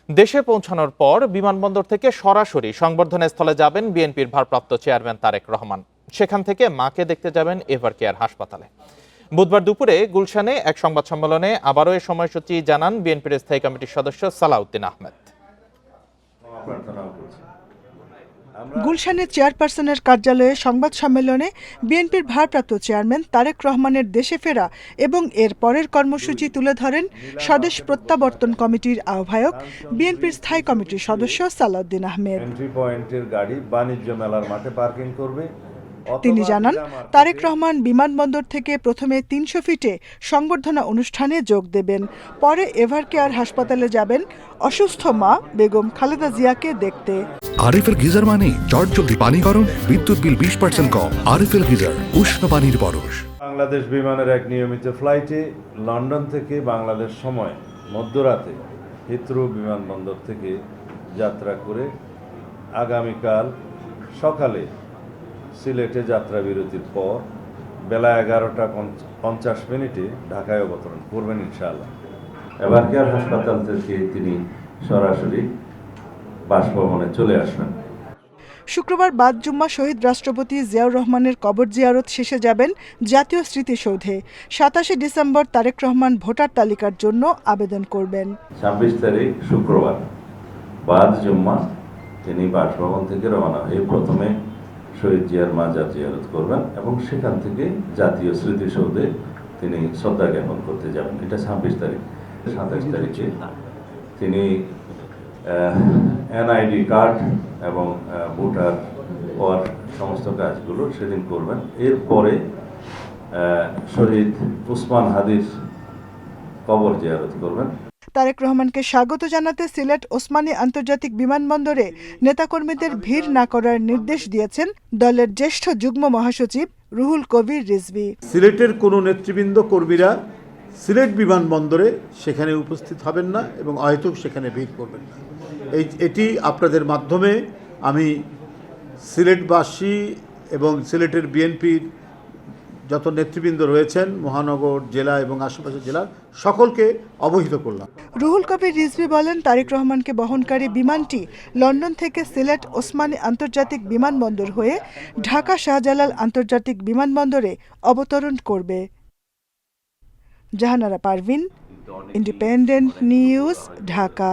দেশে পৌঁছানোর পর বিমানবন্দর থেকে সরাসরি সংবর্ধনা স্থলে যাবেন বিএনপির ভারপ্রাপ্ত চেয়ারম্যান তারেক রহমান। সেখান থেকে মাকে দেখতে যাবেন এভার কেয়ার হাসপাতালে। বুধবার দুপুরে গুলশানে এক সংবাদ সম্মেলনে আবারও এ সময়সূচি জানান বিএনপির স্থায়ী কমিটির সদস্য সালাউদ্দিন আহমেদ। গুলশানের চেয়ারপারসনের কার্যালয়ে সংবাদ সম্মেলনে বিএনপির ভারপ্রাপ্ত চেয়ারম্যান তারেক রহমানের দেশে ফেরা এবং এর পরের কর্মসূচি তুলে ধরেন স্বদেশ প্রত্যাবর্তন কমিটির আহ্বায়ক বিএনপির স্থায়ী কমিটির সদস্য সালাউদ্দিন আহমেদ। এন্ট্রি পয়েন্টের গাড়ি বাণিজ্য মেলার মাঠে পার্কিং করবে। তিনি জানান, তারেক রহমান বিমানবন্দর থেকে প্রথমে ৩০০ ফিটে সংবর্ধনা অনুষ্ঠানে যোগ দেবেন। পরে এভার কেয়ার হাসপাতালে যাবেন অসুস্থ মা বেগম খালেদা জিয়াকে দেখতে। আরএফএল গিজার মানে চটজলদি পানি গরম, বিদ্যুৎ বিল 20% কম। আরএফএল গিজার, উষ্ণ পানির পরশ। বাংলাদেশ বিমানের এক নিয়মিত ফ্লাইটে লন্ডন থেকে বাংলাদেশ সময় মধ্যরাতে হিথ্রো বিমানবন্দর থেকে যাত্রা করে আগামীকাল সকালে সিলেটে যাত্রা বিরতির পর বেলা 11:50 ঢাকায় অবতরণ করবেন ইনশাআল্লাহ। এভার কেয়ার হাসপাতাল থেকে তিনি সরাসরি বাসভবনে চলে আসবেন। শুক্রবার বাদ জুম্মা শহীদ রাষ্ট্রপতি জিয়াউর রহমানের কবর জিয়ারত শেষে যাবেন জাতীয় স্মৃতিসৌধে। 27 ডিসেম্বর তারেক রহমান ভোটার তালিকার জন্য আবেদন করবেন। 26 তারিখ শুক্রবার বাদ জুম্মা তিনি বাসভবন থেকে রওনা হয়ে প্রথমে শহীদ জিয়ার মাজার জিয়ারত করবেন এবং সেখান থেকে জাতীয় স্মৃতিসৌধে তিনি শ্রদ্ধা জ্ঞাপন করতে যাবেন। এটা 26 তারিখ। 27 তারিখে তিনি এনআইডি কার্ড এবং ভোটার হওয়ার সমস্ত কাজগুলো সেদিন করবেন। এরপরে শহীদ উসমান হাদির কবর জিয়ারত করবেন। তারেক রহমানকে স্বাগত জানাতে সিলেট ওসমানী আন্তর্জাতিক বিমানবন্দরে নেতাকর্মীদের ভিড় না করার নির্দেশ দিয়েছেন দলের জ্যেষ্ঠ যুগ্ম মহাসচিব রুহুল কবির রিজভী। সিলেটের কোনো নেতৃবৃন্দ কর্মীরা সিলেট বিমানবন্দরে সেখানে উপস্থিত হবেন না এবং হয়তো সেখানে ভিড় করবেন না। এটি আপনাদের মাধ্যমে আমি সিলেটবাসী এবং সিলেটের বিএনপির যত নেতৃবৃন্দ রয়েছেন মহানগর জেলা এবং আশেপাশের জেলার সকলকে অবহিত করলাম। রুহুল কবির রিজভী বলেন, তারেক রহমানকে বহনকারী বিমানটি লন্ডন থেকে সিলেট ওসমানী আন্তর্জাতিক বিমানবন্দর হয়ে ঢাকা শাহজালাল আন্তর্জাতিক বিমানবন্দরে অবতরণ করবে। Jahanara Parvin, Independent News, Dhaka.